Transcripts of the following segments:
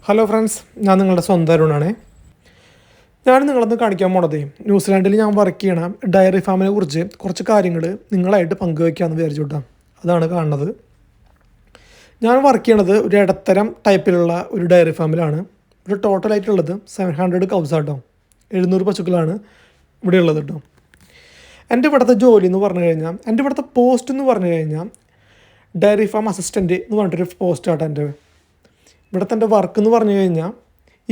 Hello friends, ഞാൻ നിങ്ങളുടെ സ്വന്തം അരുണാണ്. ഞാൻ നിങ്ങളൊന്ന് കാണിക്കാൻ പോണത് ന്യൂസിലാൻഡിൽ ഞാൻ വർക്ക് ചെയ്യണ ഡയറി ഫാമിനെ കുറിച്ച് കുറച്ച് കാര്യങ്ങൾ നിങ്ങളായിട്ട് പങ്കുവയ്ക്കാമെന്ന് വിചാരിച്ചു കേട്ടോ. അതാണ് കാണുന്നത്. ഞാൻ വർക്ക് ചെയ്യണത് ഒരു ഇടത്തരം ടൈപ്പിലുള്ള ഒരു ഡയറി ഫാമിലാണ്. ഇവിടെ ടോട്ടലായിട്ടുള്ളത് 700 കൗസ് ആട്ടോ, 700 പശുക്കളാണ് ഇവിടെ ഉള്ളത് കേട്ടോ. എൻ്റെ ഇവിടുത്തെ ജോലി എന്ന് പറഞ്ഞു കഴിഞ്ഞാൽ, എൻ്റെ ഇവിടുത്തെ പോസ്റ്റ് എന്ന് പറഞ്ഞു കഴിഞ്ഞാൽ ഡയറി ഫാം അസിസ്റ്റൻറ്റ് എന്ന് പറഞ്ഞിട്ടൊരു പോസ്റ്റാട്ടോ എൻ്റെ. ഇവിടുത്തെ എൻ്റെ വർക്ക് എന്ന് പറഞ്ഞു കഴിഞ്ഞാൽ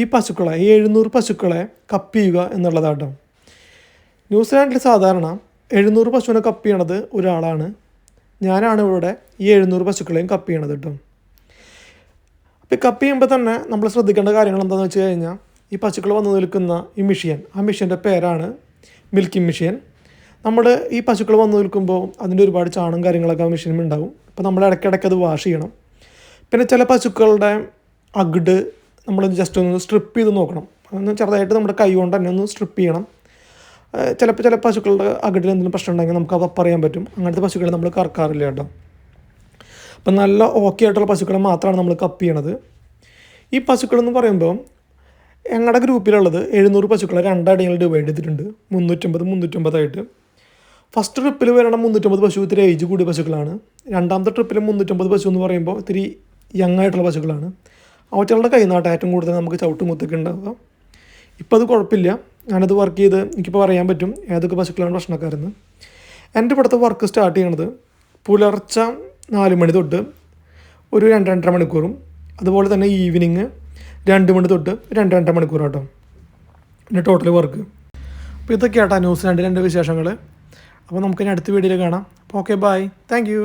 ഈ 700 പശുക്കളെ കപ്പ് ചെയ്യുക എന്നുള്ളതാട്ടോ. ന്യൂസിലാൻഡിൽ സാധാരണ 700 പശുവിനെ കപ്പ് ചെയ്യണത് ഒരാളാണ്. ഞാനാണ് ഇവിടെ ഈ 700 പശുക്കളെയും കപ്പ് ചെയ്യണത് കേട്ടോ. അപ്പോൾ ഈ കപ്പ് ചെയ്യുമ്പോൾ തന്നെ നമ്മൾ ശ്രദ്ധിക്കേണ്ട കാര്യങ്ങൾ എന്താണെന്ന് വെച്ച് കഴിഞ്ഞാൽ, ഈ പശുക്കൾ വന്ന് നിൽക്കുന്ന ഈ മെഷീൻ, ആ മെഷീൻ്റെ പേരാണ് മിൽക്കിംഗ് മെഷീൻ. നമ്മൾ ഈ പശുക്കൾ വന്ന് നിൽക്കുമ്പോൾ അതിൻ്റെ ഒരുപാട് ചാണകം കാര്യങ്ങളൊക്കെ ആ മെഷീനിൽ ഉണ്ടാകും. അപ്പോൾ നമ്മൾ ഇടയ്ക്കിടയ്ക്ക് അത് വാഷ് ചെയ്യണം. പിന്നെ ചില പശുക്കളുടെ അകിട് നമ്മൾ ജസ്റ്റ് ഒന്ന് സ്ട്രിപ്പ് ചെയ്ത് നോക്കണം. ഒന്ന് ചെറുതായിട്ട് നമ്മുടെ കൈ കൊണ്ട് തന്നെ ഒന്ന് സ്ട്രിപ്പ് ചെയ്യണം. ചില പശുക്കളുടെ അകിടിൽ എന്തെങ്കിലും പ്രശ്നം ഉണ്ടെങ്കിൽ നമുക്ക് അത് അറിയാൻ പറ്റും. അങ്ങനത്തെ പശുക്കളെ നമ്മൾ കറക്കാറില്ല കേട്ടോ. അപ്പം നല്ല ഓക്കെ ആയിട്ടുള്ള പശുക്കളെ മാത്രമാണ് നമ്മൾ കപ്പ് ചെയ്യണത്. ഈ പശുക്കളെന്ന് പറയുമ്പോൾ ഞങ്ങളുടെ ഗ്രൂപ്പിലുള്ളത് 700 പശുക്കളെ രണ്ടായിട്ട് ഡിവൈഡ് ചെയ്തിട്ടുണ്ട്, 350 ആയിട്ട്. ഫസ്റ്റ് ട്രിപ്പിൽ വരണം 350 പശു ഇത്തിരി ഏജ് കൂടിയ പശുക്കളാണ്. രണ്ടാമത്തെ ട്രിപ്പിൽ 350 പശു എന്ന് പറയുമ്പോൾ ഇത്തിരി യങ് ആയിട്ടുള്ള പശുക്കളാണ്. അവറ്റകളുടെ കൈ നാട്ട് ഏറ്റവും കൂടുതൽ നമുക്ക് ചവിട്ടും കുത്തൊക്കെ ഉണ്ടാവുക. ഇപ്പോൾ അത് കുഴപ്പമില്ല, ഞാനത് വർക്ക് ചെയ്ത് എനിക്കിപ്പോൾ അറിയാൻ പറ്റും ഏതൊക്കെ പശുക്കളാണ് പ്രശ്നക്കാരെന്ന്. എൻ്റെ ഇവിടുത്തെ വർക്ക് സ്റ്റാർട്ട് ചെയ്യണത് പുലർച്ചെ 4 മണി തൊട്ട് ഒരു 2-2.5 മണിക്കൂറും, അതുപോലെ തന്നെ ഈവനിങ് 2 മണി തൊട്ട് 2-2.5 മണിക്കൂർ കേട്ടോ എൻ്റെ ടോട്ടൽ വർക്ക്. അപ്പോൾ ഇതൊക്കെയാട്ടോ ന്യൂസിലാൻഡിൽ എൻ്റെ വിശേഷങ്ങൾ. അപ്പോൾ നമുക്കിനി അടുത്ത വീഡിയോയിൽ കാണാം. അപ്പോൾ ഓക്കെ, ബൈ, താങ്ക് യു.